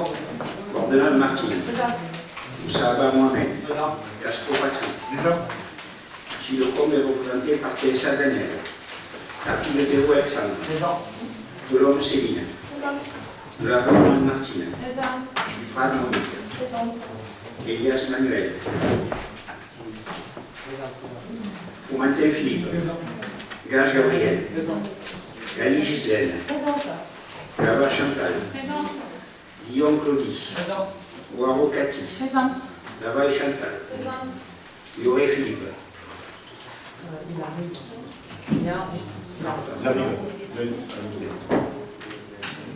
Présent. Bordenave Martine. Présent. Moussaba Mohamed. Présent. Castro Patrick. Présent. Gilles Combe est représenté par Tessa Daniel. Tapi Letero Alexandre. Présent. Delhomme Céline. Présent. Delabarman Martine. Présent. Fran Monique. Présent. Elias Manuel. Foumantin Philippe. Présent. Gage Gabriel. Présent. Gali Gisèle. Présent. Gava Chantal. Présent. Guillaume Claudie. Présent. Waro Cathy. Présente. Lavaille Chantal. Présente. Yoré Philippe. Il arrive. Bien. J'arrive.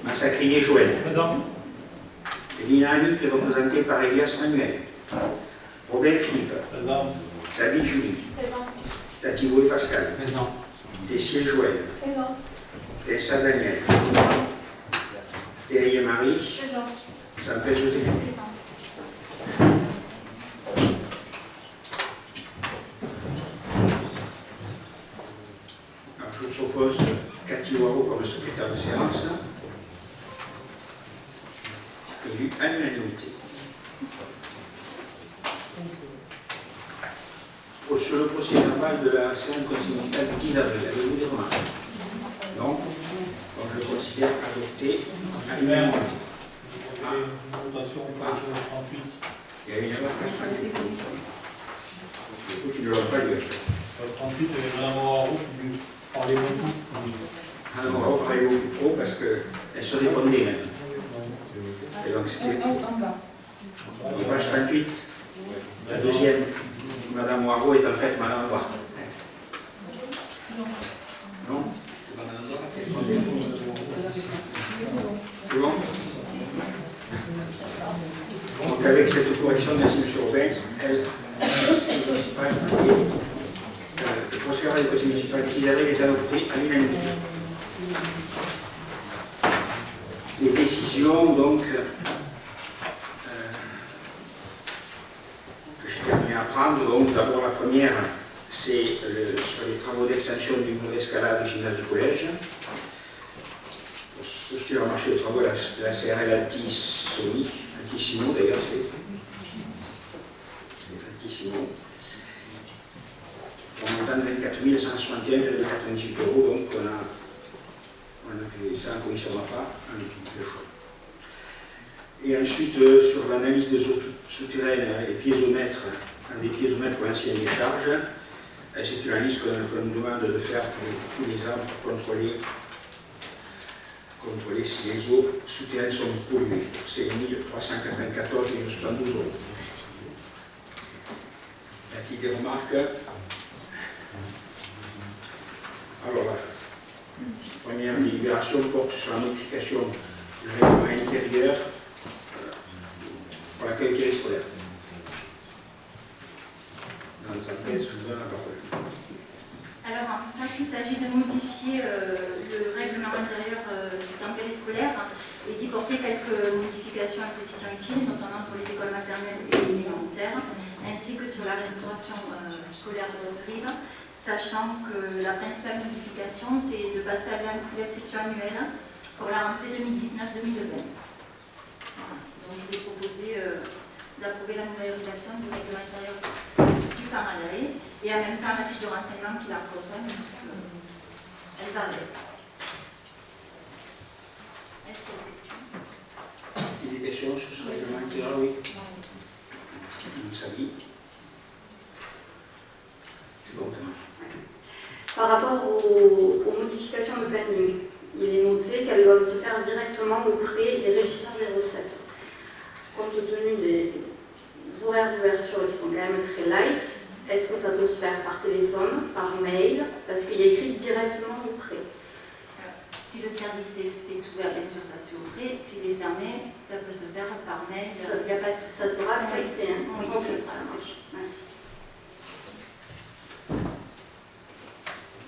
Massacrier Joël. Présent. Elina Annick est représentée par Elias Manuel. Robin Philippe. Présent. Sabine Julie. Présent. Tatibo et Pascal. Présent. Tessier Joël. Présente. Tessa Daniel. Thierry Marie. Présente. Sampé Joséphine. Présente. Alors, je vous propose Cathy Waro comme secrétaire de séance. Élu à l'unanimité. Sur le procès verbal de la séance conseil municipal du 10 avril, avez-vous des remarques? Non. Donc je le considère adopté à l'unanimité. Votation page 38. Il y a une erreur page 38. Écoute, ils ne l'ont pas lu. Page 38, il y avait Madame Moreau qui parlait beaucoup. Ah non, on va parler beaucoup trop parce qu'elle se répondait même. Et donc c'était En bas. page 38. La deuxième, Madame Waro est en fait Madame Noir. Non? C'est pas Madame Noir? C'est bon? Donc avec cette correction de M. Robin, elle, le procès verbal du conseil municipal qui est adopté à l'unanimité. Les décisions, donc, que j'ai terminé à prendre. Donc, d'abord, la première, c'est sur les travaux d'extension du mur d'escalade du gymnase du collège. Pour ce qui est le marché de travaux de la CRL Altissimo, d'ailleurs, c'est Altissimo. On montant de 24 161,98 €, donc on a fait ça en commission d'affaires, un le choix. Et ensuite, sur l'analyse des eaux souterraines et piézomètres, des piézomètres pour l'ancienne décharge, c'est une analyse qu'on nous demande de faire pour tous les ans pour contrôler si les eaux souterraines sont polluées. C'est 1394,72 €. Y a-t-il des remarques? Alors, la première délibération porte sur la modification du règlement intérieur pour la qualité scolaire. Dans sa thèse, je vous donne la parole. Alors, en fait, il s'agit de modifier le règlement intérieur du temps périscolaire et d'y porter quelques modifications et précisions utiles, notamment pour les écoles maternelles et élémentaires, ainsi que sur la restauration scolaire de Haute-Rive, sachant que la principale modification, c'est de passer à l'inscription annuelle pour la rentrée 2019-2020. Donc, il est proposé d'approuver la nouvelle rédaction du règlement intérieur du parallèle et en même temps la fiche de renseignement qui l'accompagne, puisqu'elle va avec. Est-ce qu'il y a des questions? Il y a des questions sur ce règlement intérieur? Oui. Ça dit. C'est bon, ça marche. Par rapport aux modifications de planning, il est noté qu'elles doivent se faire directement auprès des régisseurs des recettes. Compte tenu des horaires d'ouverture qui sont quand même très light, est-ce que ça peut se faire par téléphone, par mail? Parce qu'il y a écrit directement auprès. Si le service est ouvert, bien sûr, ça se fait auprès. S'il est fermé, ça peut se faire par mail. Il n'y a pas de souci. Ça sera accepté. Hein? Oui, Ok, ça ça marche. Merci.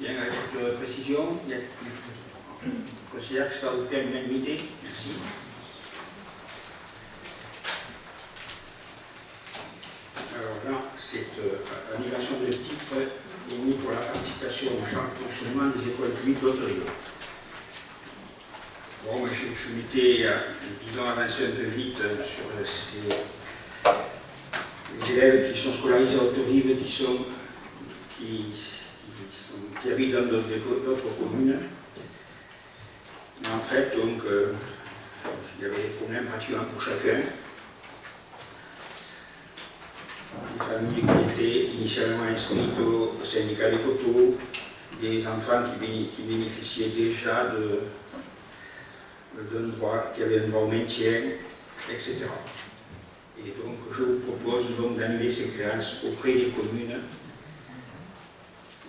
Bien, avec cette précision, je considère que ça va vous faire l'unanimité. Merci. Alors là, c'est annulation de titre émis pour la participation au champ de fonctionnement des écoles publiques d'Haute-Rive. Bon, moi, je m'étais, disons, avancé un peu vite sur les élèves qui sont scolarisés à Haute-Rive, qui habitent dans d'autres communes. Mais en fait, donc, il y avait des problèmes pratiquement pour chacun. Des familles qui étaient initialement inscrites au syndicat des coteaux, des enfants qui bénéficiaient déjà d'un droit, qui avaient un droit au maintien, etc. Et donc, je vous propose donc d'annuler ces créances auprès des communes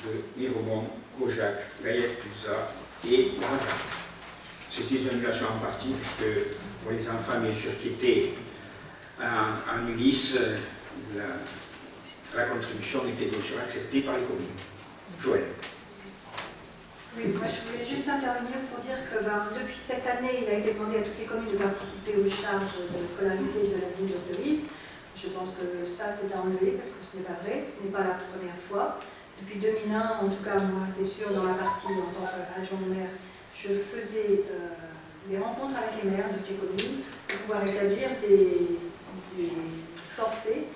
de Miremont, Caujac, Gaillac-Puzat et Braga. C'est des annulations en partie, puisque pour les enfants, bien sûr, qui étaient en Ulysse, la contribution était bien sûr acceptée par les communes. Joël. Oui, moi je voulais juste intervenir pour dire que depuis cette année, il a été demandé à toutes les communes de participer aux charges de scolarité de la ville d'Haute-Rive. Je pense que ça c'est à enlever parce que ce n'est pas vrai, ce n'est pas la première fois. Depuis 2001, en tout cas moi c'est sûr, dans ma partie en tant qu'adjoint au maire, je faisais des rencontres avec les maires de ces communes pour pouvoir établir des forfaits.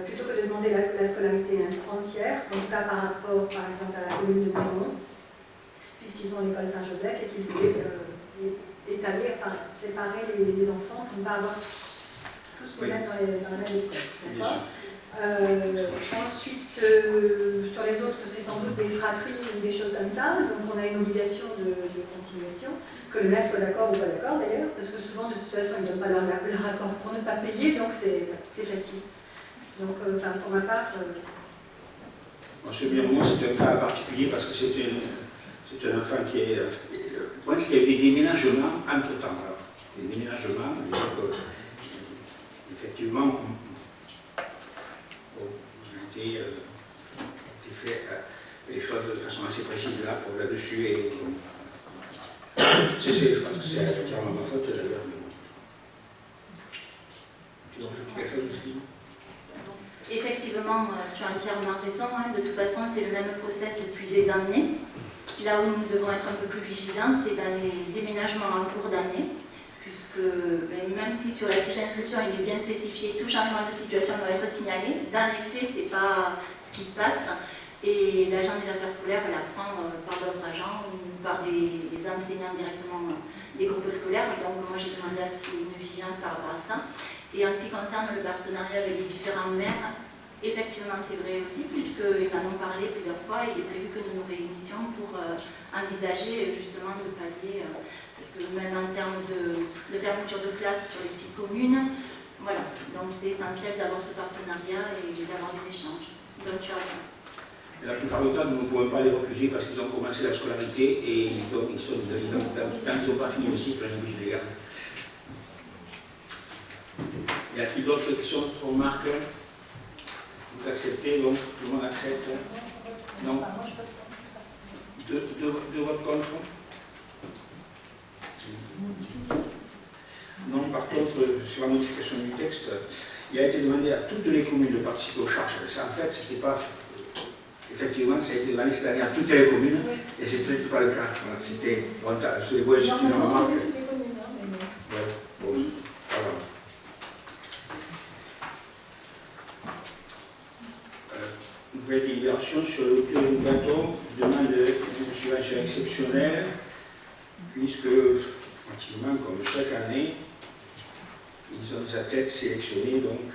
Plutôt que de demander la scolarité entière, en tout cas par rapport par exemple à la commune de Miremont, puisqu'ils ont l'école Saint-Joseph et qu'ils voulaient étaler, enfin séparer les enfants pour ne pas avoir tous les mettre dans la même école. Ensuite, sur les autres, c'est sans doute des fratries ou des choses comme ça, donc on a une obligation de continuation, que le maire soit d'accord ou pas d'accord d'ailleurs, parce que souvent de toute façon ils ne donnent pas leur accord pour ne pas payer, donc c'est facile. Donc, pour ma part... Ce Miremont, c'est un cas particulier parce que c'est un enfant qui est... Je pense qu'il y a eu des déménagements entre-temps. Des déménagements, donc, effectivement, il a été fait les choses de façon assez précise là, pour là-dessus. Et je pense que c'est entièrement ma faute d'ailleurs. Tu veux rajouter quelque chose aussi ? Effectivement, tu as entièrement raison. De toute façon, c'est le même process depuis des années. Là où nous devons être un peu plus vigilants, c'est dans les déménagements en cours d'année, puisque même si sur la fiche d'inscription il est bien spécifié, tout changement de situation doit être signalé, dans les faits, ce n'est pas ce qui se passe. Et l'agent des affaires scolaires l'apprend par d'autres agents ou par des enseignants directement des groupes scolaires. Donc moi j'ai demandé à ce qu'il y ait une vigilance par rapport à ça. Et en ce qui concerne le partenariat avec les différents maires, effectivement c'est vrai aussi, puisqu'ils m'en ont parlé plusieurs fois, il est prévu que nous nous réunissions pour envisager justement de pallier, parce que même en termes de fermeture de classe sur les petites communes, voilà, donc c'est essentiel d'avoir ce partenariat et d'avoir des échanges. Donc tu as raison. La plupart du temps, nous ne pouvons pas les refuser parce qu'ils ont commencé la scolarité et donc ils n'ont pas fini le cycle, on est obligé de les garder. Y a-t-il d'autres questions, remarques? Vous acceptez, donc tout le monde accepte? Non? Deux votes contre? Non, par contre, sur la modification du texte, il a été demandé à toutes les communes de participer aux charges. Ça, en fait, c'était pas... Effectivement, ça a été demandé cette année à toutes les communes, et c'est peut-être pas le cas. Voilà, c'était... Sur les voies, c'est une remarque. Ouais, bon, voilà. Nouvelle délibération sur le Cœur du Bâton qui demande une subvention exceptionnelle, puisque, pratiquement, comme chaque année, ils ont des athlètes sélectionnés donc,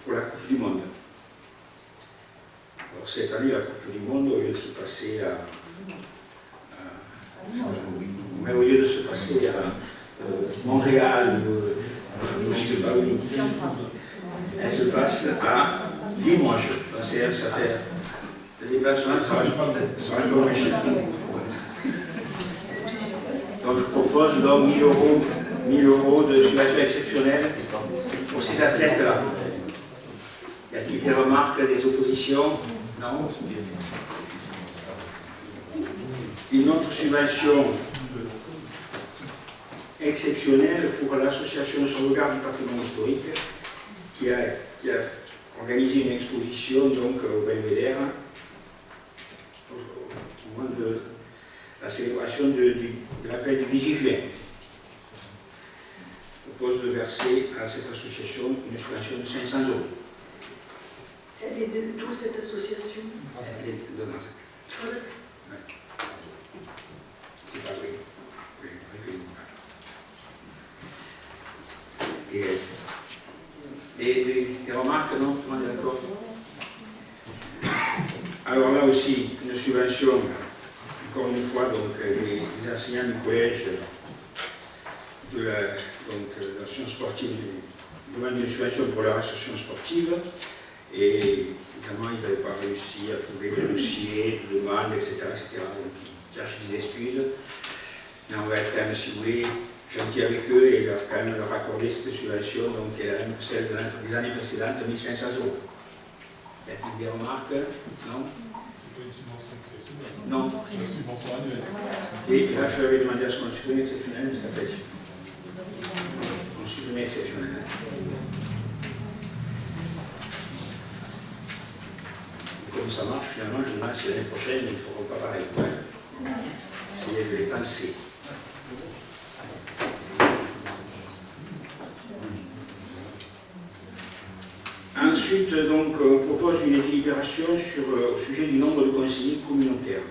pour la Coupe du Monde. Alors, cette année, la Coupe du Monde, au lieu de se passer au lieu de se passer à Montréal, je ne sais pas où, elle se passe à Limoges. Ça fait le déplacement, ça va un peu riche. Donc je propose donc 1000 euros de subvention exceptionnelle pour ces athlètes-là. Y a-t-il des remarques, des oppositions? Non. Une autre subvention exceptionnelle pour l'association de sauvegarde du patrimoine historique qui a organisé une exposition donc, au Belvédère au moment de la célébration de la fête du 18 juin. propose de verser à cette association une subvention de 500 €. Elle est d'où cette association? Elle est de Nazac. C'est pas vrai. Et des remarques, non? Tout le monde est d'accord? Alors là aussi, une subvention, encore une fois, donc les enseignants du collège de l'association sportive demandent une subvention pour leur association sportive. Et évidemment, ils n'avaient pas réussi à trouver des dossiers, de demandes, etc. Donc, ils cherchent des excuses. Mais on va être quand même, si vous voulez, gentil avec eux et quand même leur accorder cette subvention, donc qui est la même que celle des années précédentes, 1 500 €. Y a-t-il des remarques? Non? C'est pas une subvention exceptionnelle. Non. C'est une subvention annuelle. Et là, je l'avais demandé à ce qu'on supprime exceptionnel, mais ça pêche. On supprime exceptionnel. Comme ça marche, finalement, je me demande si l'année prochaine, ils ne feront pas pareil. Si je l'ai pensé. Ensuite, donc, on propose une délibération au sujet du nombre de conseillers communautaires.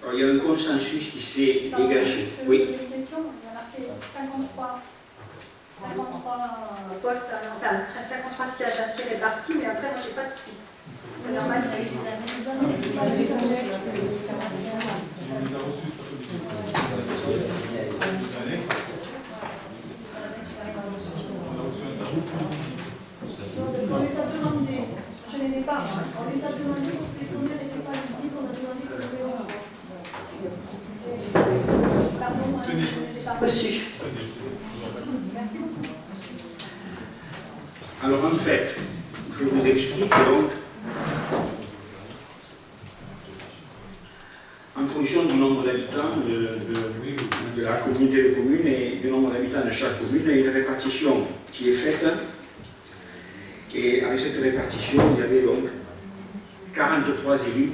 Alors, il y a un consensus qui s'est dégagé. Oui. Une question, il y a marqué 53 postes, enfin 53 sièges assis répartis, mais après, moi, je n'ai pas de suite. C'est normal, il y a eu des années. On les a reçus, ça peut être annexes. On a reçu un tableau. Non, parce qu'on les a demandés. Je ne les ai pas. On les a demandés parce que les premiers n'étaient pas visibles. On a demandé que les voir. Pardon, moi, je ne les ai pas reçus. Merci beaucoup. Alors, en fait, je vous explique donc, en fonction du nombre d'habitants de la communauté de communes et du nombre d'habitants de chaque commune, il y a une répartition qui est faite. Et avec cette répartition, il y avait donc 43 élus,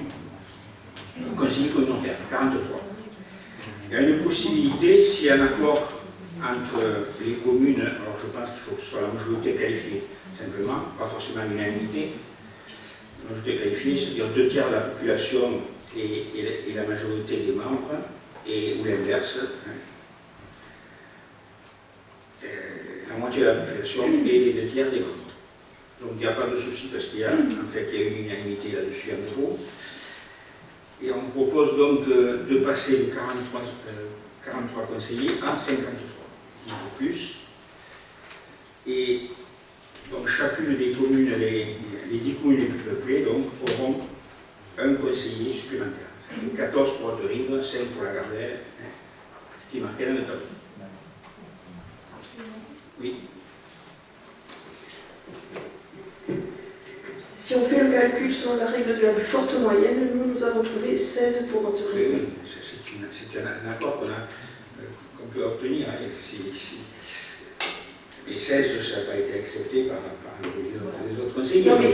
conseillers communautaires, 43. Il y a une possibilité, s'il y a un accord entre les communes, alors je pense qu'il faut que ce soit la majorité qualifiée, simplement, pas forcément l'unanimité, la majorité qualifiée, c'est-à-dire 2 tiers de la population et la majorité des membres, ou l'inverse, la moitié de la population et les 2 tiers des membres. Donc il n'y a pas de souci parce qu'il y a en fait il y a une unanimité là-dessus à nouveau. Et on propose donc de passer de 43 conseillers à 53, un peu plus. Et donc chacune des communes, les 10 communes les plus peuplées, donc, auront un conseiller supplémentaire. 14 pour Haute-Rive, 5 pour la Gardelle, ce qui est marqué dans le tableau. Oui. Si on fait le calcul selon la règle de la plus forte moyenne, nous avons trouvé 16 pour Haute-Rive. Oui, c'est un accord qu'on peut obtenir. Hein. Les 16, ça n'a pas été accepté par les autres conseillers. Non, mais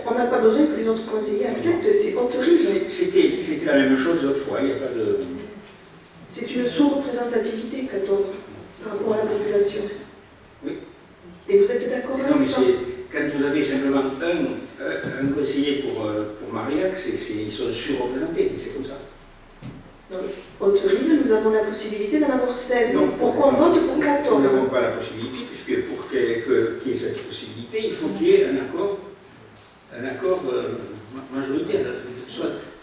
on n'a pas besoin que les autres conseillers acceptent, c'est Haute-Rive. C'était la même chose l'autre fois, il n'y a pas de... C'est une sous-représentativité, 14, par rapport à la population. Oui. Et vous êtes d'accord avec ça? Quand vous avez simplement un conseiller pour Marillac, ils sont surreprésentés, mais c'est comme ça. Haute-Rive, nous avons la possibilité d'en avoir 16. Donc, pourquoi on vote pour 14? Nous n'avons pas la possibilité, puisque pour qu'il y ait cette possibilité, il faut qu'il y ait un accord majoritaire,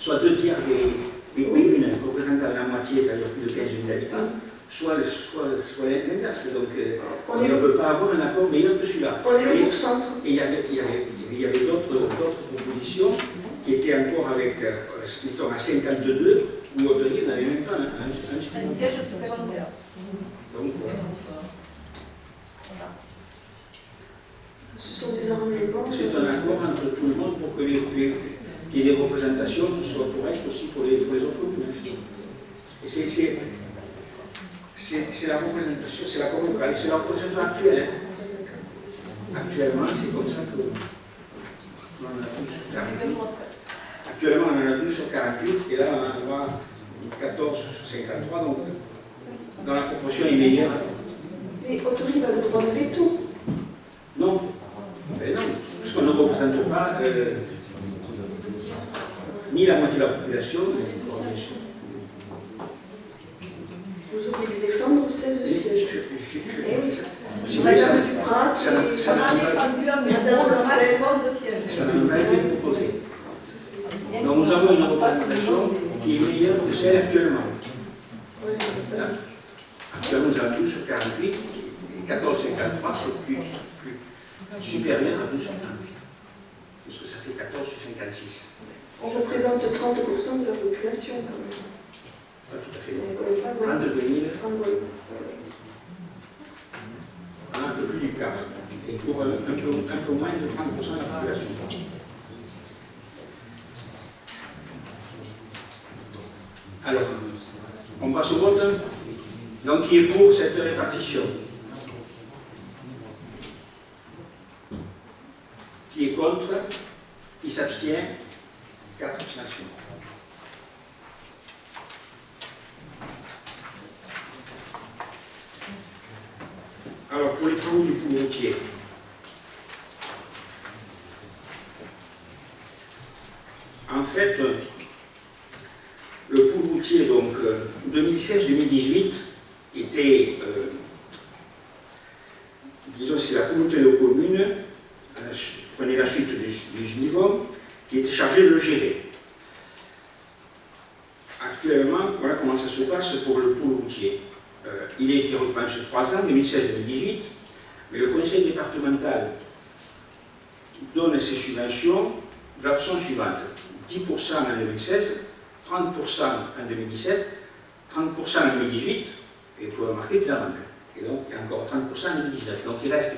soit 2 tiers des communes représentant la moitié, c'est-à-dire plus de 15 000 habitants, soit l'inverse. Donc, on ne peut pas avoir un accord meilleur que celui-là. On est le pourcentage. Et il y avait d'autres propositions qui étaient encore avec, mettons, à 52, où Haute-Rive n'avait même pas un siège supplémentaire. Donc, ce sont des arrangements. c'est un accord entre tout le monde pour qu'il y ait des représentations qui soient correctes aussi pour les autres communes. Et c'est la représentation, c'est l'accord local, c'est la représentation actuelle. Actuellement, c'est comme ça que on en a 12 sur 48. Actuellement, on en a 12 sur 48, et là, on va 14 sur 53, donc dans la proportion immédiate. Mais Autolib a le droit de veto. Non, ben non, parce qu'on ne représente pas ni la moitié de la population, ni la population. Vous auriez dû défendre 16 sièges. Eh oui. Si vous Madame voulez, Duprat, ça qui n'a pas été proposé. Donc nous avons une représentation qui est meilleure que celle actuellement. Actuellement, nous avons 12 sur 48, et 14 sur 53, c'est plus supérieur à 12 sur 48. Parce que ça fait 14 sur 56. On représente 30% de la population quand même. Pas tout à fait. Pas loin. 32 000, Pas loin. un peu plus du quart. Et pour un peu moins de 30% de la population. Alors, on passe au vote. Donc, qui est pour cette répartition? Qui est contre? Qui s'abstient? 4 abstentions. Alors, pour les travaux du pool routier, en fait, le pool routier, donc 2016-2018, était, disons, c'est la communauté de communes, prenez la suite du SNIVOM, qui était chargé de le gérer. Actuellement, voilà comment ça se passe pour le pool routier. Il a été repris sur 3 ans, 2016-2018, mais le conseil départemental donne ses subventions de la façon suivante. 10% en 2016, 30% en 2017, 30% en 2018, et il faut remarquer qu'il en manque. Et donc, il y a encore 30% en 2019. Donc, il reste,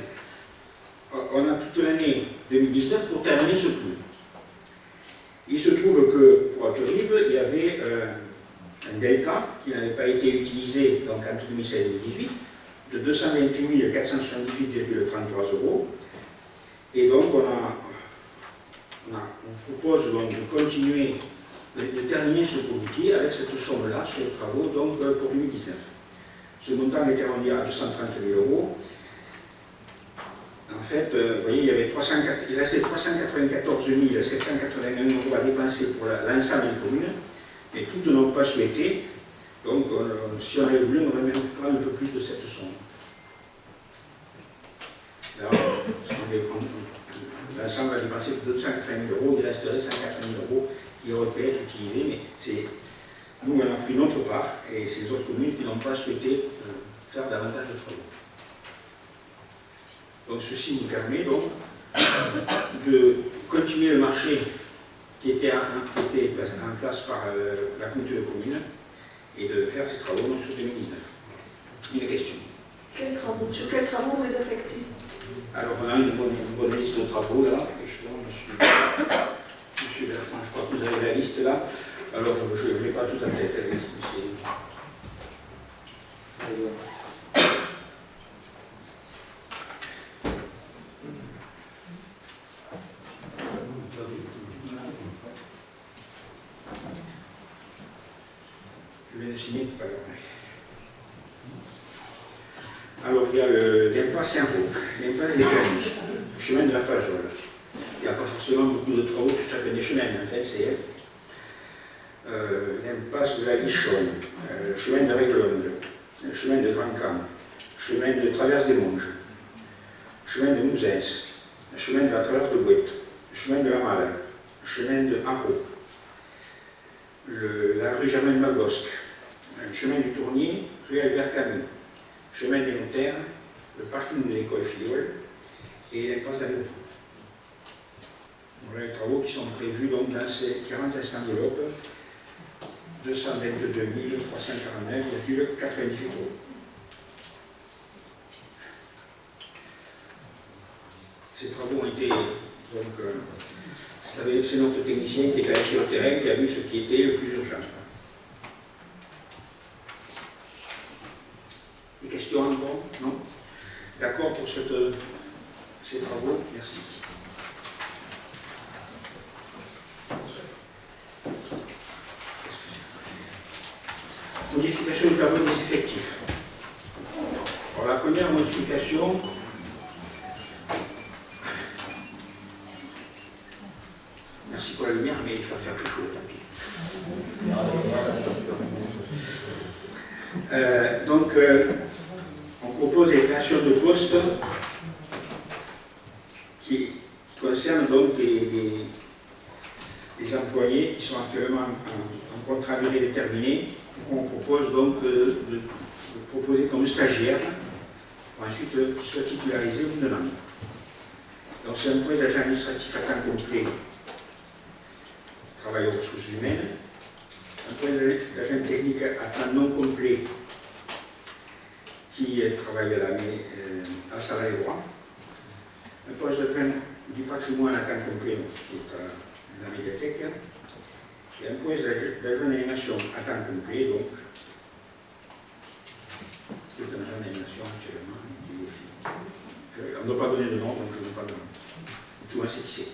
on a toute l'année 2019 pour terminer ce pool. Il se trouve que, pour Autolib, il y avait un delta qui n'avait pas été utilisé donc, entre 2016 et 2018 de 228 478,33 €. Et donc, on propose donc de continuer, de terminer ce comité avec cette somme-là sur les travaux donc, pour 2019. Ce montant était rendu à 230 000 €. En fait, vous voyez, il restait 394 781 € à dépenser pour l'ensemble des communes, mais toutes n'ont pas souhaité. Donc, si on avait voulu, on aurait même prendre un peu plus de cette somme. Alors, l'ensemble a dépensé 280 000 €, il resterait 180 000 € qui auraient pu être utilisés, mais nous, on a pris notre part, et c'est les autres communes qui n'ont pas souhaité faire davantage de travaux. Donc ceci nous permet donc de continuer le marché qui était en place par la communauté de communes et de faire ces travaux donc, sur 2019. Une question. Sur quels travaux vous les affectez? Alors on a une bonne liste de travaux là. Monsieur Bertrand, je crois que vous avez la liste là. Alors je ne l'ai pas tout à tête la liste. Je vais le signer tout à l'heure. Alors, il y a l'impasse Saint-Roch, l'impasse des Planus, le chemin de la Fajole. Il n'y a pas forcément beaucoup de travaux sur chacun des chemins, en fait, c'est l'impasse de la Lichonne, le chemin de Réglonde, le chemin de Grand-Camp, le chemin de Traverse des Monges, le chemin de Mouzens, le chemin de la Traverse de Bouette, le chemin de la Malle, le chemin de Haro, la rue Germaine-Malbosque, le chemin du Tournier, rue Albert Camus, chemin des notaires, le parking de l'école Filleul et l'impasse d'Aléopold. Voilà les travaux qui sont prévus donc, dans ces 40 enveloppes, 222 349,98 €. Ces travaux ont été donc, c'est notre technicien qui est allé sur le terrain qui a vu ce qui était le plus urgent. Des questions encore? Non? D'accord pour ces travaux? Merci. modification du tableau des effectifs. Alors, la première modification, merci pour la lumière, mais il va faire plus chaud, tant pis. On propose les créations de postes qui concernent donc des employés qui sont actuellement en contrat à durée déterminée. On propose donc de proposer comme stagiaire, ensuite qu'ils soient titularisés ou non. Donc c'est un poste d'agent administratif à temps complet, travail aux ressources humaines, un poste d'agent technique à temps non complet qui travaille à salarié droit, un poste d'agent du patrimoine à temps complet qui est à la médiathèque, et un poste d'agent d'animation à temps complet, donc qui est un agent d'animation actuellement. On ne doit pas donner de nom, donc je ne donne pas de nom. Tout le monde sait qui c'est.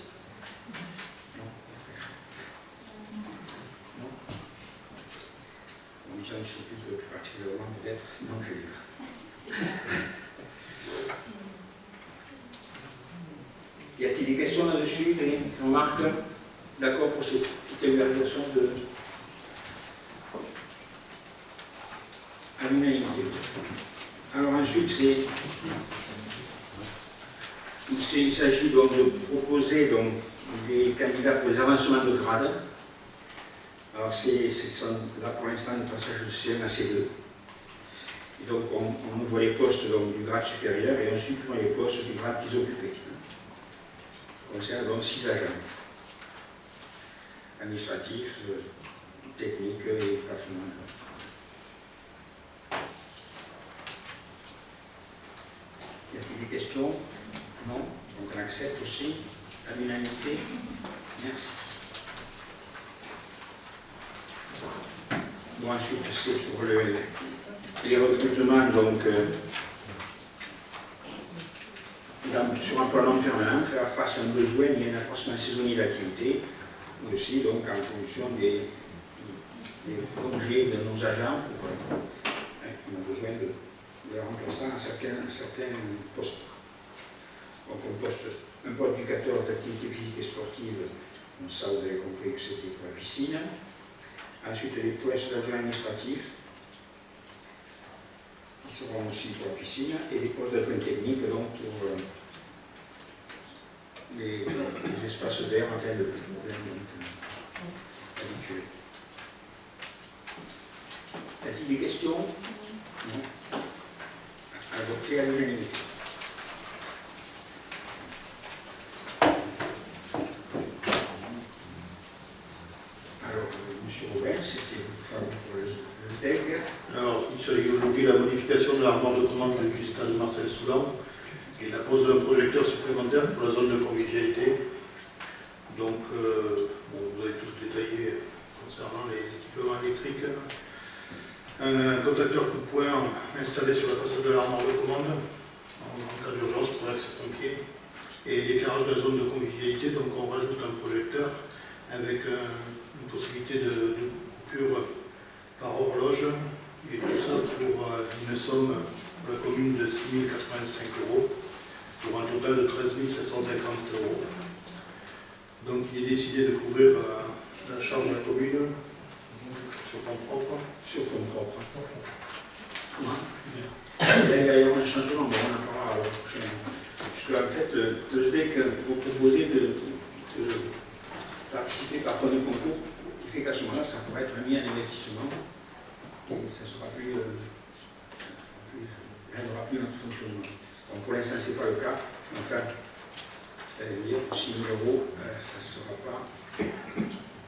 On dit ça, il s'occupe plus particulièrement peut-être, donc je dis. Y a-t-il des questions là-dessus, des remarques? D'accord pour cette petite évaluation de à l'unanimité. Alors ensuite, il s'agit donc de proposer donc, des candidats pour les avancements de grade. Alors là pour l'instant le passage de CM à C2. Et donc on ouvre les postes donc, du grade supérieur et on supprime les postes du grade qu'ils occupaient. On concerne donc 6 agents. Administratifs, techniques et patrimoine. Y a-t-il des questions? Non. Donc on accepte aussi à l'unanimité. Merci. Bon, ensuite, c'est pour les recrutements, donc, sur un plan long permanent, faire face à un besoin et un accroissement saisonnier d'activité, mais aussi donc, en fonction des congés de nos agents qui ont besoin de remplacer à certains postes. Donc, un poste d'éducateur d'activité physique et sportive, donc ça vous avez compris que c'était pour la piscine. Ensuite, les postes d'adjoint administratif, qui seront aussi pour la piscine, et les postes d'adjoint technique, donc pour les espaces verts en fin de habituel. Y a-t-il des questions? Non. Adopté à l'unanimité. Alors, il s'agit aujourd'hui de la modification de l'armoire de commande du stade Marcel Soulan et la pose d'un projecteur supplémentaire pour la zone de convivialité. Donc, vous avez tous détaillé concernant les équipements électriques. Un contacteur coup de poing installé sur la façade de l'armoire de commande en cas d'urgence pour l'accès pompier. Et l'éclairage de la zone de convivialité, donc on rajoute un projecteur avec une possibilité de coupure par horloge, et tout ça pour une somme pour la commune de 6 085 €, pour un total de 13 750 €. Donc il est décidé de couvrir la charge de la commune sur fonds propres. Sur fonds propres. Il y a un changement, mais on en parlera prochainement. Puisque en fait, le SDEC vous proposez de participer par fonds de concours, qui fait qu'à ce moment-là, ça pourrait être mis en investissement. Et ça ne sera plus, n'aura plus notre fonctionnement. Donc pour l'instant, ce n'est pas le cas. Enfin, c'est-à-dire 6 000 €, ça ne sera pas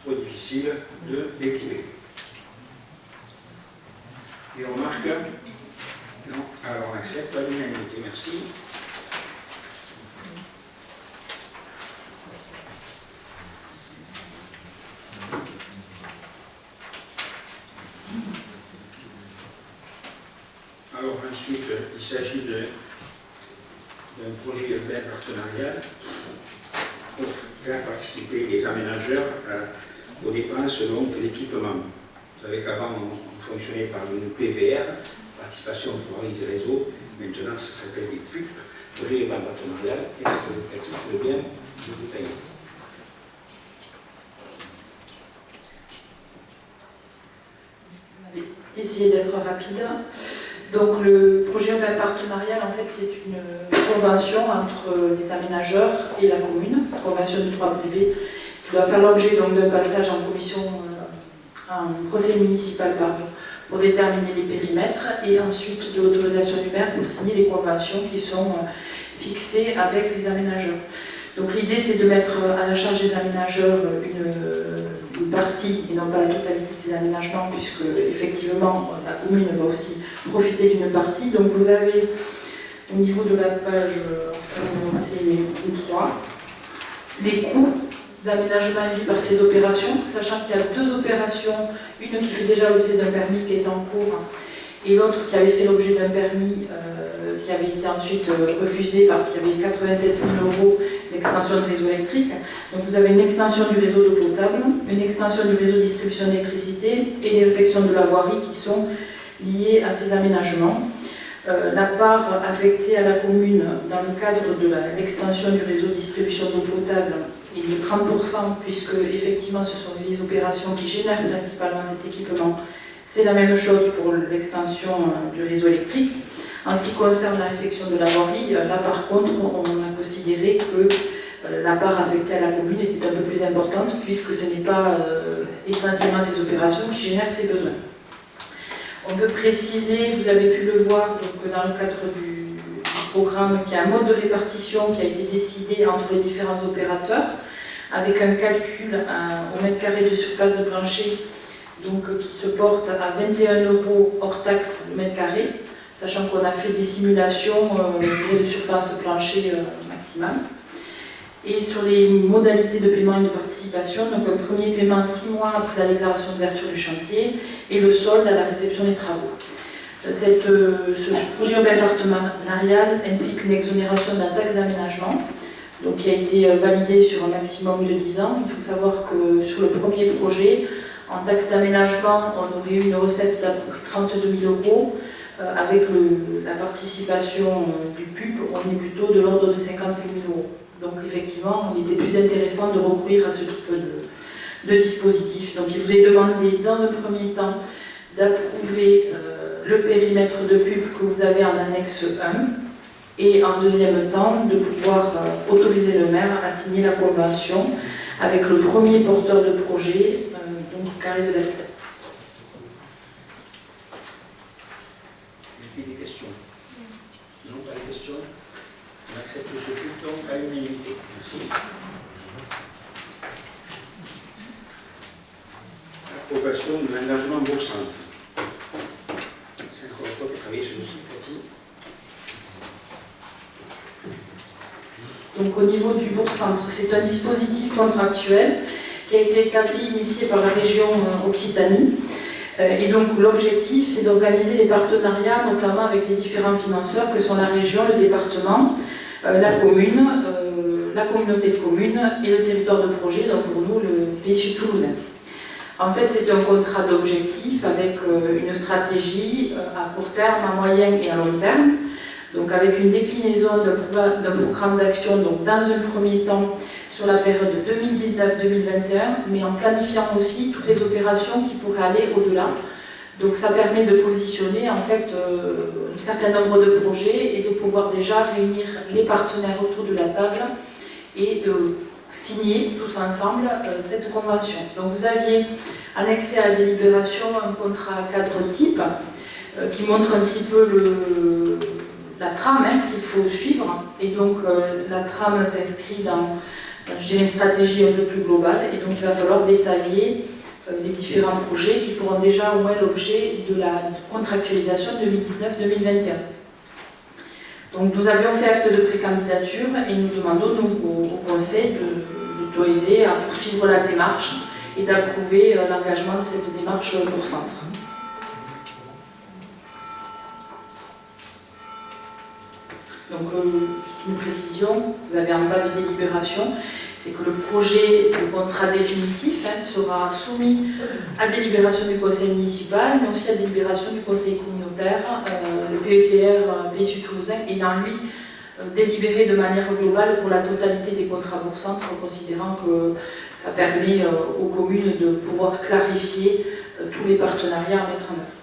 trop difficile de découler. Des remarques? Non. Alors on accepte à l'unanimité. Merci. Alors ensuite, il s'agit d'un projet urbain partenarial pour faire participer les aménageurs aux dépenses de l'équipement. Vous savez qu'avant, on fonctionnait par une PVR, participation pour les réseaux. Maintenant, ça s'appelle des PUP, projet urbain partenarial, et le texte veut bien le détailler. Essayer d'être rapide. Donc le projet urbain partenarial, en fait, c'est une convention entre les aménageurs et la commune, convention de droit privé, qui doit faire l'objet d'un passage en commission, en conseil municipal, pardon, pour déterminer les périmètres, et ensuite de l'autorisation du maire pour signer les conventions qui sont fixées avec les aménageurs. Donc l'idée, c'est de mettre à la charge des aménageurs une partie, et non pas la totalité de ces aménagements, puisque effectivement la commune va aussi profiter d'une partie. Donc vous avez au niveau de la page 3 les coûts d'aménagement induits par ces opérations, sachant qu'il y a deux opérations, une qui fait déjà l'objet d'un permis qui est en cours, et l'autre qui avait fait l'objet d'un permis qui avait été ensuite refusé parce qu'il y avait 87 000 € d'extension de réseau électrique. Donc vous avez une extension du réseau d'eau potable, une extension du réseau de distribution d'électricité et les réfections de la voirie qui sont liées à ces aménagements. La part affectée à la commune dans le cadre de l'extension du réseau de distribution d'eau potable est de 30%, puisque effectivement ce sont les opérations qui génèrent principalement cet équipement. C'est la même chose pour l'extension du réseau électrique. En ce qui concerne la réfection de la voirie, là par contre, on a considéré que la part affectée à la commune était un peu plus importante, puisque ce n'est pas essentiellement ces opérations qui génèrent ces besoins. On peut préciser, vous avez pu le voir donc, dans le cadre du programme, qu'il y a un mode de répartition qui a été décidé entre les différents opérateurs, avec un calcul au mètre carré de surface de plancher, donc, qui se porte à 21 € hors taxe le mètre carré, sachant qu'on a fait des simulations de surface plancher maximale. Et sur les modalités de paiement et de participation, donc un premier paiement 6 mois après la déclaration d'ouverture du chantier et le solde à la réception des travaux. Ce projet urbain partenarial implique une exonération de la taxe d'aménagement, donc qui a été validée sur un maximum de 10 ans. Il faut savoir que sur le premier projet, en taxe d'aménagement, on aurait eu une recette d'à peu près 32 000 €. Avec la participation du PUP, on est plutôt de l'ordre de 55 000 €. Donc effectivement, il était plus intéressant de recourir à ce type de dispositif. Donc il vous est demandé dans un premier temps d'approuver le périmètre de PUP que vous avez en annexe 1 et en deuxième temps de pouvoir autoriser le maire à signer la convention avec le premier porteur de projet, donc Carré de la Tête. Des questions? Non, pas de questions? On accepte ce PUP donc à l'unanimité. Merci. Approbation de l'engagement bourg-centre. C'est encore toi qui travailles sur le site, Cathy. Donc au niveau du bourg-centre, c'est un dispositif contractuel qui a été établi, initié par la région Occitanie. Et donc l'objectif, c'est d'organiser les partenariats, notamment avec les différents financeurs que sont la région, le département, la commune, la communauté de communes et le territoire de projet, donc pour nous le Pays Sud Toulousain. En fait, c'est un contrat d'objectif avec une stratégie à court terme, à moyen et à long terme, donc avec une déclinaison d'un programme d'action, donc dans un premier temps sur la période 2019-2021, mais en planifiant aussi toutes les opérations qui pourraient aller au-delà. Donc ça permet de positionner en fait un certain nombre de projets et de pouvoir déjà réunir les partenaires autour de la table et de signer tous ensemble cette convention. Donc vous aviez annexé à la délibération un contrat cadre type qui montre un petit peu la trame qu'il faut suivre. Et donc la trame s'inscrit dans une stratégie un peu plus globale, et donc il va falloir détailler les différents projets qui feront déjà au moins l'objet de la contractualisation 2019-2021. Donc nous avions fait acte de précandidature et nous demandons donc au Conseil d'autoriser à poursuivre la démarche et d'approuver l'engagement de cette démarche pour centre. Donc, juste une précision, vous avez en bas de délibération, c'est que le projet de contrat définitif sera soumis à délibération du conseil municipal, mais aussi à délibération du conseil communautaire, le PETR Pays Sud Toulousain ayant lui délibéré de manière globale pour la totalité des contrats bourg-centre, considérant que ça permet aux communes de pouvoir clarifier tous les partenariats à mettre en œuvre.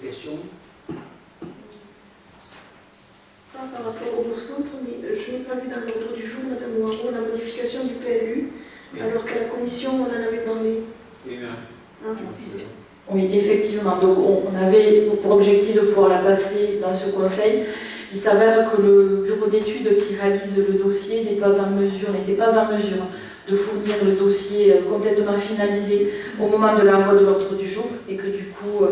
Question? Par rapport au bourg-centre, mais je n'ai pas vu dans l'ordre du jour, Madame Moirot, la modification du PLU, alors qu'à la commission, on en avait parlé. Oui, Oui, effectivement. Donc, on avait pour objectif de pouvoir la passer dans ce conseil. Il s'avère que le bureau d'études qui réalise le dossier n'était pas en mesure de fournir le dossier complètement finalisé au moment de l'envoi de l'ordre du jour et que du coup,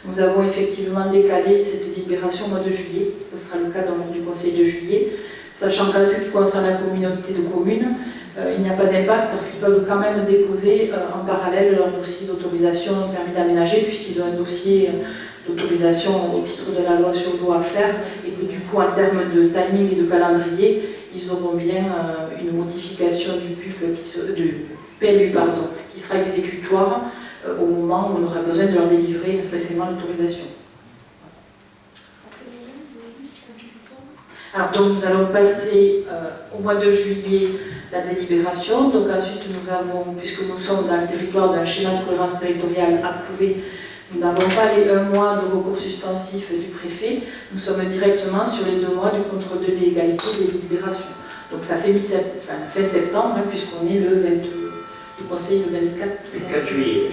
nous avons effectivement décalé cette délibération au mois de juillet. Ce sera le cas dans du conseil de juillet, sachant qu'en ce qui concerne la communauté de communes, il n'y a pas d'impact parce qu'ils peuvent quand même déposer en parallèle leur dossier d'autorisation permis d'aménager puisqu'ils ont un dossier d'autorisation au titre de la loi sur l'eau à faire et que du coup en termes de timing et de calendrier, ils auront bien une modification du PLU qui sera exécutoire au moment où on aura besoin de leur délivrer expressément l'autorisation. Alors donc nous allons passer au mois de juillet la délibération. Donc ensuite nous avons, puisque nous sommes dans le territoire d'un schéma de cohérence territoriale approuvé, nous n'avons pas les 1 mois de recours suspensif du préfet, nous sommes directement sur les 2 mois du contrôle de légalité des délibérations. Donc ça fait fin septembre, puisqu'on est le conseil le 24 juillet.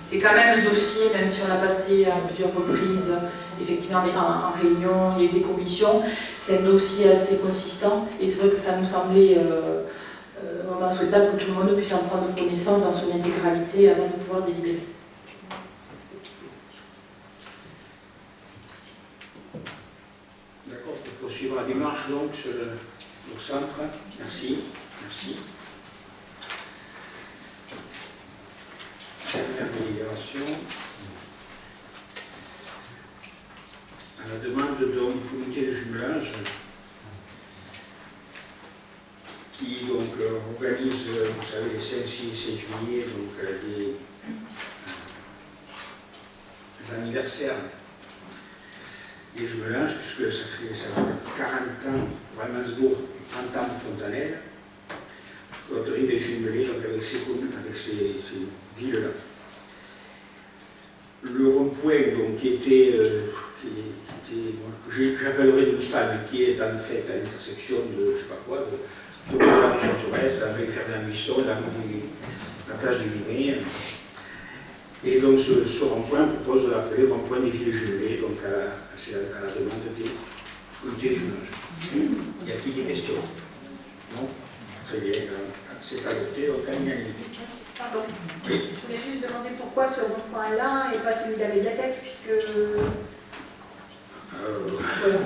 C'est quand même un dossier, même si on l'a passé à plusieurs reprises, effectivement en réunion, il y a eu des commissions, c'est un dossier assez consistant et c'est vrai que ça nous semblait vraiment souhaitable que tout le monde puisse en prendre connaissance dans son intégralité avant de pouvoir délibérer. D'accord, pour poursuivre la démarche donc sur le centre. Merci. Merci. Dernière délibération. À la demande donc, du comité de jumelage qui donc organise, vous savez, les 5, 6 et 7 juillet donc, des anniversaires des jumelages, puisque ça fait 40 ans, vraiment ce beau, 30 ans de Fontanelle, l'autorité des jumelés donc avec ces communes, avec ces villes-là. Le rond-point donc, qui était que j'appellerais une stade, mais qui est en fait à l'intersection de, je ne sais pas quoi, de la Chanturès, la rue Ferdinand-Buisson, la place du Vinet. Et donc ce rond-point propose de l'appeler rond-point des villes jumelées, donc à la demande des comités de jumelage. Y a-t-il des questions? Non? Très bien, c'est adopté, donc unanimité. Pardon. Oui. Je voulais juste demander pourquoi ce rond-point-là et pas celui de la médiathèque, puisque... Voilà.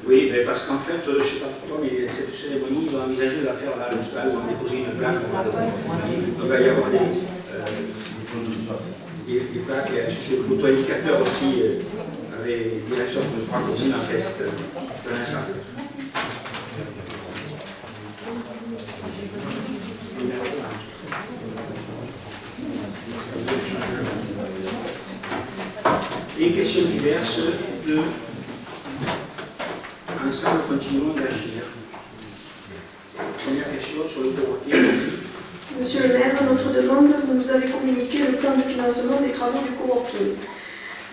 Oui, mais parce qu'en fait, je ne sais pas pourquoi, mais cette cérémonie, ils ont envisagé de la faire là, le stade, ils ont déposé une plaque. Il va y avoir des plaques et un photo-indicateur aussi avec direction de 3 communes en fait de l'ensemble. Les questions diverses de ensemble continuons d'agir. Première question sur le coworking. Monsieur le maire, à notre demande, vous nous avez communiqué le plan de financement des travaux du coworking.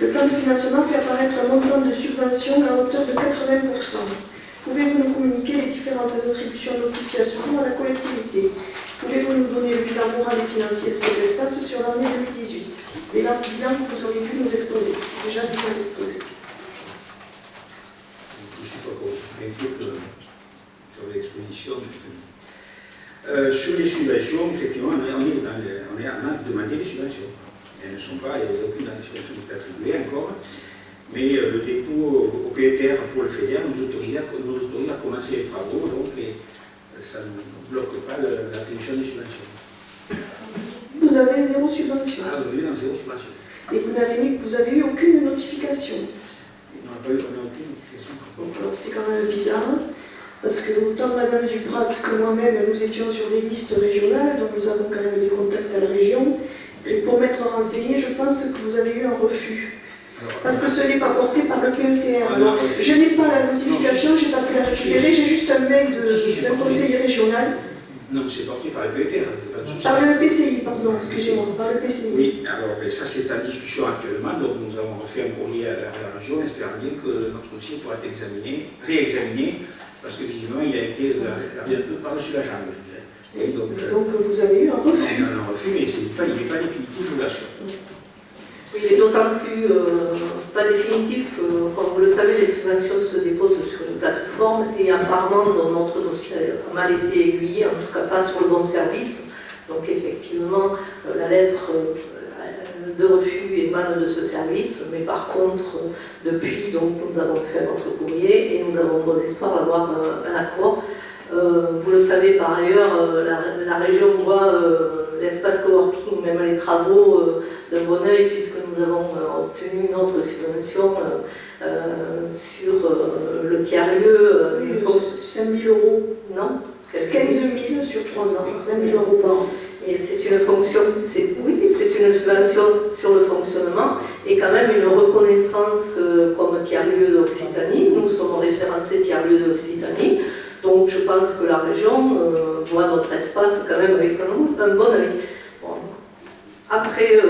Le plan de financement fait apparaître un montant de subvention à hauteur de 80%. Pouvez-vous nous communiquer les différentes attributions notifiées à ce jour à la collectivité? Pouvez-vous nous donner le bilan moral et financier de cet espace sur l'année 2018? Et là, le bilan que vous auriez pu nous exposer, déjà pu nous exposer. Je ne suis pas convaincu sur l'exposition. Sur les subventions, effectivement, on est en train de demander les subventions. Elles ne sont pas, il n'y a aucune subvention qui est attribuée encore. Mais le dépôt au PETR pour le FEDER nous autorise à commencer les travaux, donc ça ne bloque pas l'attribution des subventions. Vous avez 0 subvention. Ah oui, non, 0 subvention. Et vous avez eu aucune notification. On n'a aucune notification. Alors c'est quand même bizarre, parce que autant Madame Duprat que moi-même, nous étions sur des listes régionales, donc nous avons quand même des contacts à la région. Et pour m'être renseigné, je pense que vous avez eu un refus. Parce que ce n'est pas porté par le PETR. Alors, je n'ai pas la notification, je n'ai pas pu la récupérer, j'ai juste un mail d'un conseiller régional. Non, c'est porté par le PETR. Par le PCI, pardon, excusez-moi, par le PCI. Oui, alors ça c'est en discussion actuellement, donc nous avons fait un courrier à la région, espérant bien que notre dossier pourra être réexaminé, parce que visiblement il a été un peu par-dessus la jambe, je dirais. Et donc vous avez eu un refus. On a un refus, mais il n'est pas définitif, je vous l'assure. Oui, il est d'autant plus pas définitif que, comme vous le savez, les subventions se déposent sur une plateforme et apparemment dans notre dossier a mal été aiguillé, en tout cas pas sur le bon service. Donc effectivement, la lettre de refus émane de ce service, mais par contre, depuis, donc, nous avons fait notre courrier et nous avons bon espoir d'avoir un accord. Vous le savez par ailleurs, la région voit l'espace coworking, même les travaux d'un bon oeil, puisque nous avons obtenu notre subvention sur le tiers-lieu. Oui, 5 000 €. Non, 15 000 sur 3 ans, 5 000 € par an. Et c'est une fonction, oui, c'est une subvention sur le fonctionnement et quand même une reconnaissance comme tiers-lieu d'Occitanie. Nous sommes référencés tiers-lieu d'Occitanie. Donc je pense que la région voit notre espace quand même avec un bon œil. Bon. Après,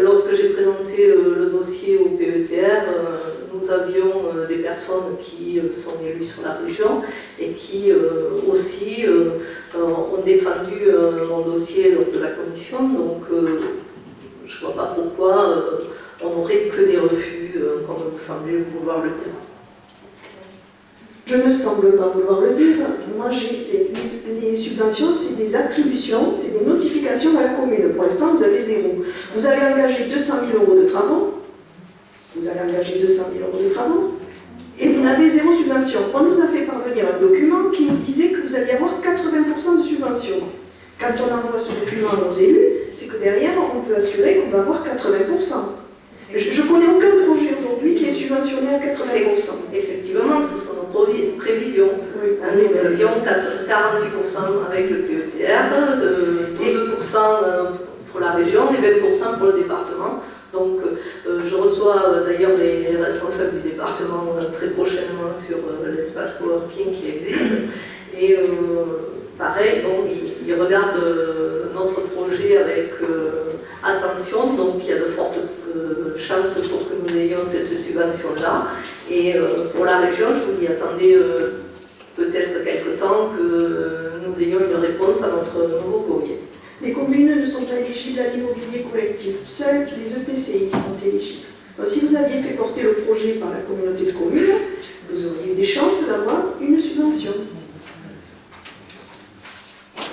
lorsque j'ai présenté le dossier au PETR, nous avions des personnes qui sont élues sur la région et qui aussi ont défendu mon dossier lors de la commission. Donc je ne vois pas pourquoi on n'aurait que des refus, comme vous semblez vouloir le dire. Je ne semble pas vouloir le dire. Moi, les subventions, c'est des attributions, c'est des notifications à la commune. Pour l'instant, vous avez 0. Vous avez engagé 200 000 € de travaux. Vous avez engagé 200 000 € de travaux. Et vous n'avez 0 subvention. On nous a fait parvenir un document qui nous disait que vous alliez avoir 80% de subvention. Quand on envoie ce document à nos élus, c'est que derrière, on peut assurer qu'on va avoir 80%. Je ne connais aucun projet aujourd'hui qui est subventionné à 80%. Effectivement, ce sont nos prévisions. Oui. Nous avions 48% avec le PETR, 12% pour la région et 20% pour le département. Donc je reçois d'ailleurs les responsables du département très prochainement sur l'espace coworking qui existe. Et pareil, donc, ils regardent notre projet avec attention, donc il y a de fortes chances pour que nous ayons cette subvention-là. Et pour la région, je vous dis, attendez peut-être quelque temps que nous ayons une réponse à notre nouveau courrier. Les communes ne sont pas éligibles à l'immobilier collectif. Seuls les EPCI sont éligibles. Donc si vous aviez fait porter le projet par la communauté de communes, vous auriez eu des chances d'avoir une subvention.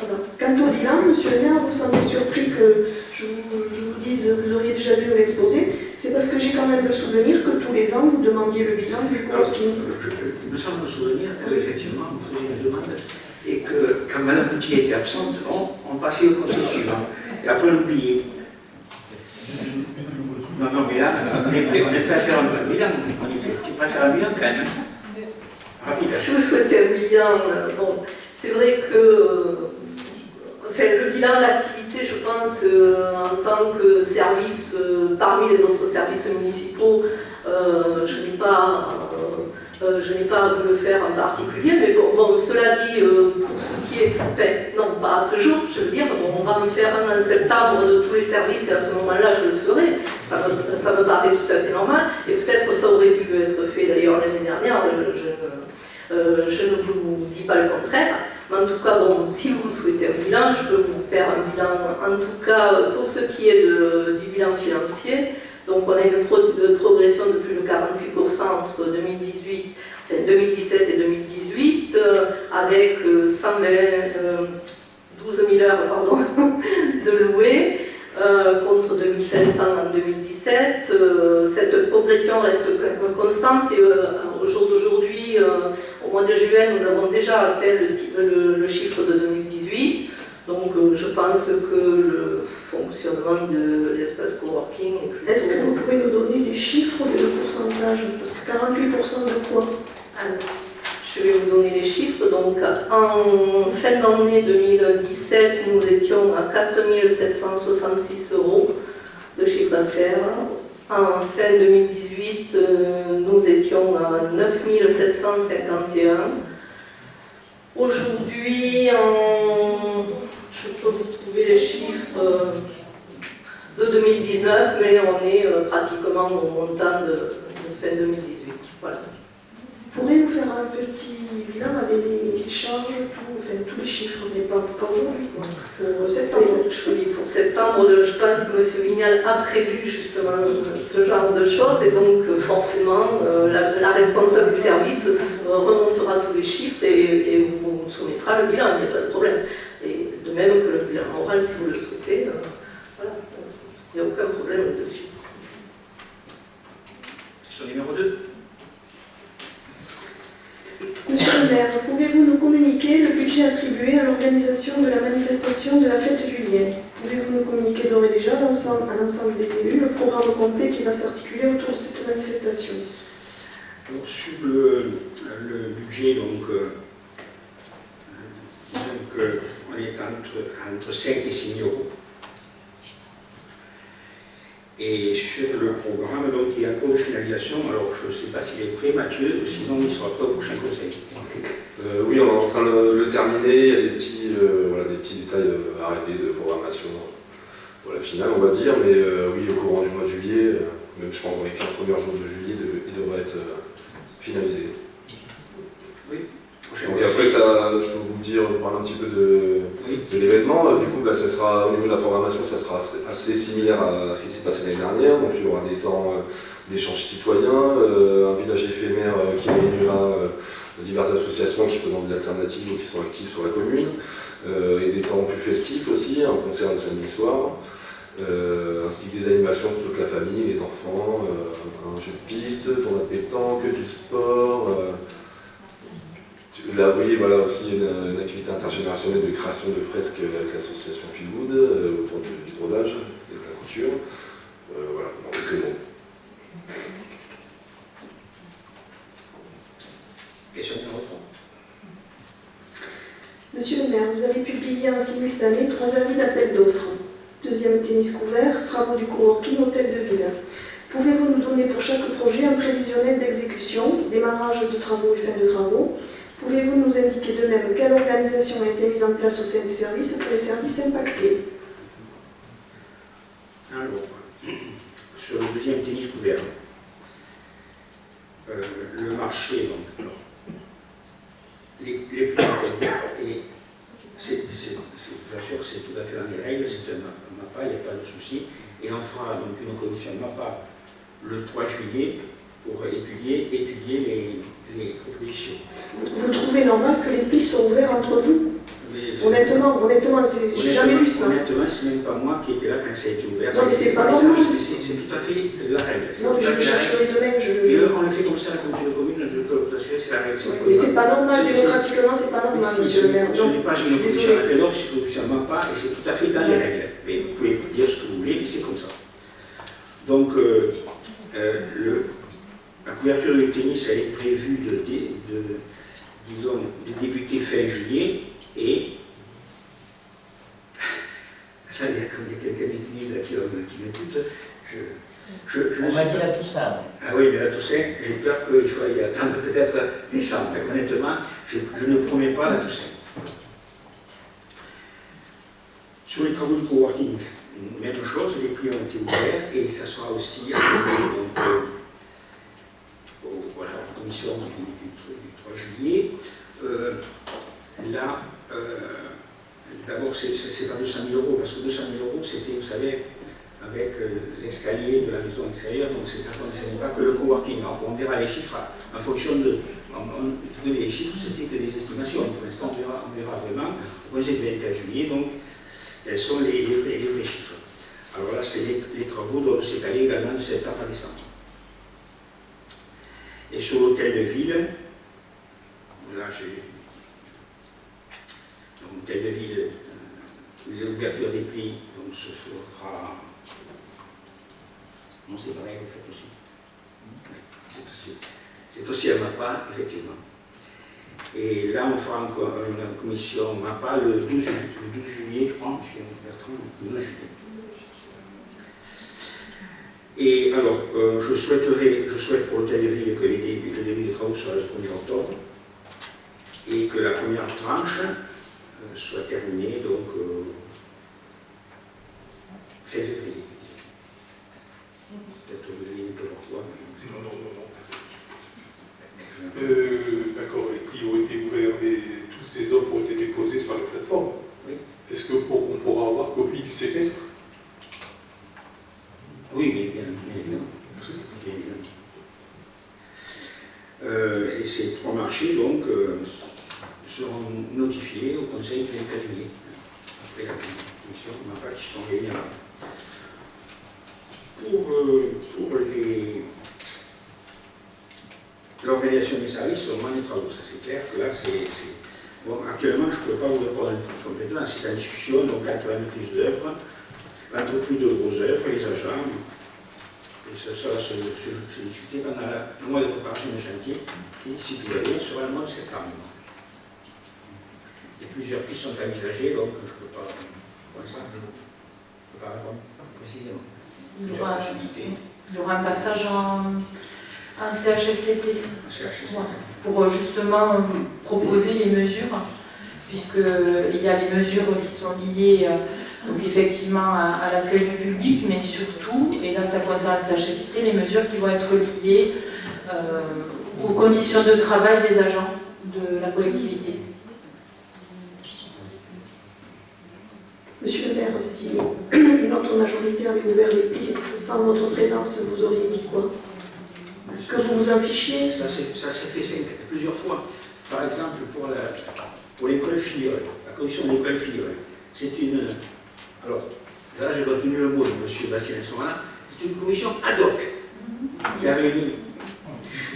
Voilà. Quant au bilan, monsieur le maire, vous semblez surpris que je vous dise que vous auriez déjà dû me l'exposer. C'est parce que j'ai quand même le souvenir que tous les ans, vous demandiez le bilan du coworking. Il me semble me souvenir qu'effectivement, vous faisiez une demande et que quand Mme Boutier était absente, on passait au conseil suivant. Et après, on l'oubliait. Non, mais là, on est prêt à faire un bilan. On est prêt à faire un bilan quand même. Rapide. Si vous souhaitez un bilan, bon, c'est vrai que enfin, le bilan d'activité, je pense, en tant que service, parmi les autres services municipaux, je n'ai pas à vous le faire en particulier, mais bon cela dit, pour ce qui est, enfin, non pas à ce jour, je veux dire, bon, on va en faire un en septembre de tous les services et à ce moment-là je le ferai, ça me paraît tout à fait normal, et peut-être ça aurait dû être fait d'ailleurs l'année dernière, je ne vous dis pas le contraire, mais en tout cas, bon, si vous souhaitez un bilan, je peux vous faire un bilan, en tout cas pour ce qui est du bilan financier. Donc on a une progression de plus de 48% entre 2017 et 2018, avec 12 000 heures de loués, contre 2500 en 2017. Cette progression reste constante et au jour d'aujourd'hui, au mois de juin, nous avons déjà atteint le chiffre de 2018. Donc je pense que le fonctionnement de l'espace coworking est plutôt... Est-ce que vous pouvez nous donner des chiffres de pourcentage? Parce que 48% de quoi? Alors, je vais vous donner les chiffres. Donc, en fin d'année 2017, nous étions à 4 766 € de chiffre d'affaires. En fin 2018, nous étions à 9 751. Aujourd'hui, je peux vous trouver les chiffres de 2019, mais on est pratiquement au montant de fin 2018. Voilà. Pourriez-vous faire un petit bilan avec les charges, tous les chiffres, mais pas aujourd'hui, quoi. Pour septembre. Je vous dis, pour septembre, je pense que M. Vignal a prévu justement ce genre de choses, et donc forcément, la responsable du service remontera tous les chiffres et vous soumettra le bilan, il n'y a pas de problème. Et de même que le bilan moral, si vous le souhaitez, voilà, il n'y a aucun problème dessus. Question numéro 2. Monsieur le maire, pouvez-vous nous communiquer le budget attribué à l'organisation de la manifestation de la fête du lien? Pouvez-vous nous communiquer d'ores et déjà à l'ensemble des élus le programme complet qui va s'articuler autour de cette manifestation? Alors, sur le budget, on est entre 5 et 6 000 €. Et sur le programme, donc, il y a un cours de finalisation. Alors, je ne sais pas s'il est prêt, Mathieu, sinon il sera prêt au prochain conseil. Oui, on est en train de le terminer. Il y a des petits détails à régler de programmation pour la finale, on va dire. Mais oui, au courant du mois de juillet, même je pense dans les 15 premiers jours de juillet, il devrait être finalisé. Oui. Donc après, ça, je peux vous dire, parler un petit peu de l'événement. Du coup, ça sera, au niveau de la programmation, ça sera assez similaire à ce qui s'est passé l'année dernière. Donc il y aura des temps d'échange citoyens, un village éphémère qui réunira diverses associations qui présentent des alternatives ou qui sont actives sur la commune, et des temps plus festifs aussi, un concert le samedi soir, ainsi que des animations pour toute la famille, les enfants, un jeu de piste, tournoi de pétanque, du sport. Là, vous voyez, voilà aussi une activité intergénérationnelle de création de fresques avec l'association Feelwood autour du brodage et de la couture. Voilà, en quelques mots. Question numéro 3. Monsieur le maire, vous avez publié en simultané 3 avis d'appel d'offres. Deuxième tennis couvert, travaux du coworking, hôtel de ville. Pouvez-vous nous donner pour chaque projet un prévisionnel d'exécution, démarrage de travaux et fin de travaux? Pouvez-vous nous indiquer de même quelle organisation a été mise en place au sein des services pour les services impactés? Alors, sur le deuxième tennis couvert, le marché, donc, alors, les prix, et bien sûr, c'est tout à fait dans les règles, c'est un MAPA, il n'y a pas de souci, et on fera donc une commission MAPA le 3 juillet pour étudier les propositions. Vous trouvez normal que les prix soient ouverts entre vous? Honnêtement, j'ai jamais vu ça. Honnêtement, c'est même pas moi qui étais là quand ça a été ouvert. Non, mais c'est pas normal. C'est tout à fait la règle. Non, mais je chercherai demain. On le fait comme ça à la communauté de commune, je peux vous assurer, c'est la règle. Mais c'est pas normal, démocratiquement, c'est pas normal, monsieur le maire. Ce n'est pas une opposition à l'appel d'offres, c'est une opposition pas, et c'est tout à fait dans les règles. Mais vous pouvez dire ce que vous voulez, mais c'est comme ça. Donc, la couverture du tennis, elle est prévue de débuter fin juillet, et là, il y a quelqu'un du tennis là, qui m'écoute. On m'a dit la Toussaint. Ah oui, mais la Toussaint, j'ai peur qu'il faille attendre peut-être décembre. Mais honnêtement, je ne promets pas la Toussaint. Sur les travaux du coworking, même chose, les prix ont été ouverts et ça sera aussi approuvé donc, voilà, la commission du 3 juillet. Là, d'abord, c'est pas 200 000 €, parce que 200 000 €, c'était, vous savez, avec l'escalier de la maison extérieure, donc c'est pas que le coworking. Alors, on verra les chiffres en fonction de. Les chiffres, c'était que des estimations. Pour l'instant, on verra vraiment, au projet du 24 juillet, donc, quels sont les vrais chiffres. Alors là, c'est les travaux doivent s'étaler également de septembre à décembre. Et sur l'hôtel de ville, là, j'ai. Donc, l'hôtel de ville, l'ouverture des prix, donc, se fera. Non, c'est pareil, vous faites aussi. Oui, c'est aussi. C'est aussi un MAPA, effectivement. Et là, on fera encore une commission MAPA le 12 juillet, je crois, M. Bertrand, le 12 juillet. Et alors, je souhaite pour l'hôtel de ville que le début des travaux soit le 1er octobre et que la première tranche soit terminée donc fin février. Peut-être que vous avez une autre. Non. D'accord, les prix ont été ouverts, mais toutes ces offres ont été déposées sur la plateforme. Oui. Est-ce qu'on pourra avoir copie du séquestre? Oui, bien évidemment. Et ces 3 marchés, donc, seront notifiés au Conseil du 24 juillet, après la commission MAPA qui sont réunis là. Pour l'organisation des services, au moins des travaux, ça c'est clair que là, bon, actuellement, je ne peux pas vous répondre complètement, c'est la discussion, donc entre la maîtrise d'œuvre, l'entreprise de gros œuvres, les agents. Et ça va se discuter pendant le mois de préparation du chantier, qui, si tout va bien, sera le mois de septembre. Et plusieurs pistes sont envisagées, donc je ne peux pas, pour l'instant, je ne peux pas répondre précisément. Il y aura un passage en CHSCT pour justement proposer les mesures, puisqu'il y a les mesures qui sont liées donc effectivement à l'accueil du public, mais surtout, et là ça concerne la CHSCT, les mesures qui vont être liées aux conditions de travail des agents de la collectivité. Monsieur le maire, si une autre majorité avait ouvert les plis sans votre présence, vous auriez dit quoi? Que vous vous en fichiez? Ça s'est fait plusieurs fois. Par exemple, pour l'école Filleul, la commission de l'école Filleul, c'est une... Alors, là j'ai retenu le mot de M. Bastien Sorin, c'est une commission ad hoc qui a réuni.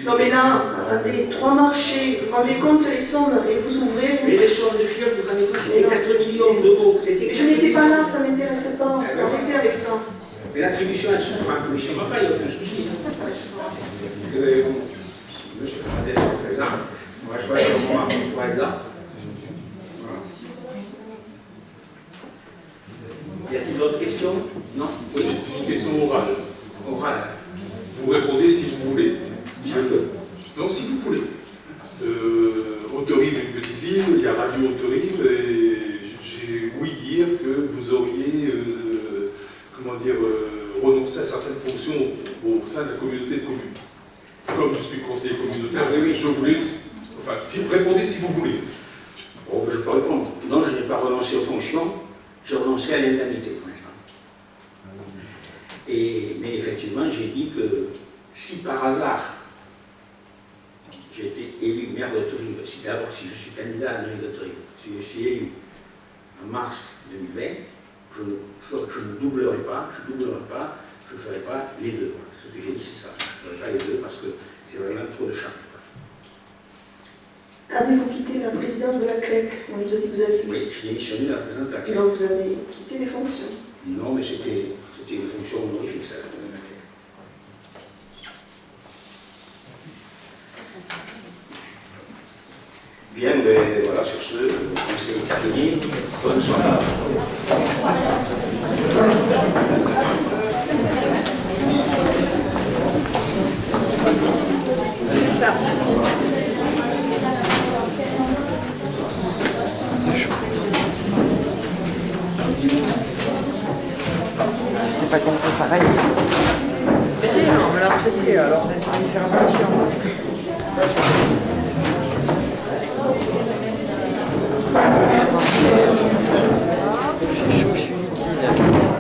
Non mais là, attendez, 3 marchés, vous rendez compte les sommes et vous ouvrez... Mais les sommes de Filleul, vous rendez compte, c'était 4 millions d'euros. Mais je n'étais pas là, ça ne m'intéresse pas, arrêtez avec ça. Mais l'attribution, elle se fera en commission MAPA, il n'y a aucun souci. Monsieur Fernandez est présent, on va choisir un moment pour être là. Y a-t-il d'autres questions? Non? Oui, une question orale. Orale. Vous répondez si vous voulez. Je peux. Non, si vous voulez. Haute-Rive, une petite ville, il y a Radio Haute-Rive, et j'ai ouï dire que vous auriez, renoncé à certaines fonctions au sein de la communauté de communes. Comme je suis conseiller communautaire, je voulais, enfin, répondez si vous voulez. Oh, je peux répondre. Non, je n'ai pas renoncé aux fonctions, j'ai renoncé à l'indemnité pour l'instant. Mais effectivement, j'ai dit que si par hasard j'ai été élu maire d'Haute-Rive, si je suis candidat à la mairie d'Haute-Rive, si je suis élu en mars 2020, je ne doublerai pas, je ne ferai pas les deux. Ce que j'ai dit, c'est ça. Je ne ferai pas les deux parce que c'est vraiment trop de charges. Avez-vous quitté la présidence de la CLEC? On nous a dit que vous avez... Oui, j'ai démissionné de la présidence de la CLEC. Non, vous avez quitté les fonctions. Non, mais c'était une fonction honorifique, ça. Bien, ben voilà, sur ce, on s'est fini. Bonne soirée. Je sais pas comment ça s'arrête. Si, on me l'a traité, alors on a dû faire attention.